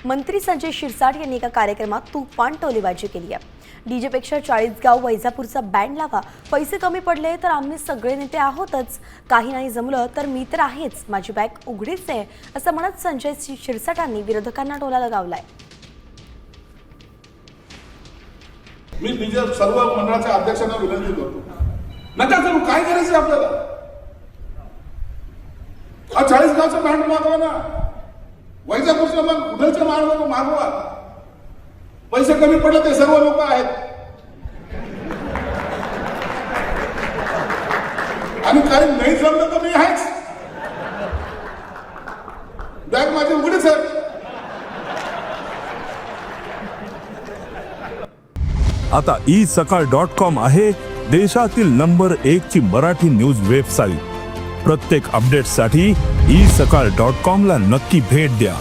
मंत्री संजय शिरसाट यांनी एका कार्यक्रमात तुफान टोलेबाजी केली आहे। डीजेपेक्षा 40 गाव वैजापूरचा बँड लावा, पैसे कमी पडले तर आम्ही सगळे नेते आहोतच, काही नाही जमलं तर मी तर आहेच, माझी बॅग उघडीच आहे असं म्हणत संजय शिरसाटांनी विरोधकांना टोला लगावलाय। मी बीजेपी सर्व मंडळाच्या अध्यक्षांना विनंती करतो, नका करू, काय करायचं आपल्याला? 40 गावचा बँड मागवा ना, वैजापूरच्या मग उधळच्या मागवा, पैसे कमी पडले ते सर्व लोक आहेत आणि काही नाही जमलं तर मी आहेच, बॅग माझी उघडीच आहे। आता isakal.com आहे देशातील नंबर 1 ची मराठी न्यूज वेबसाईट। प्रत्येक अपडेटसाठी isakal.com ला नक्की भेट द्या।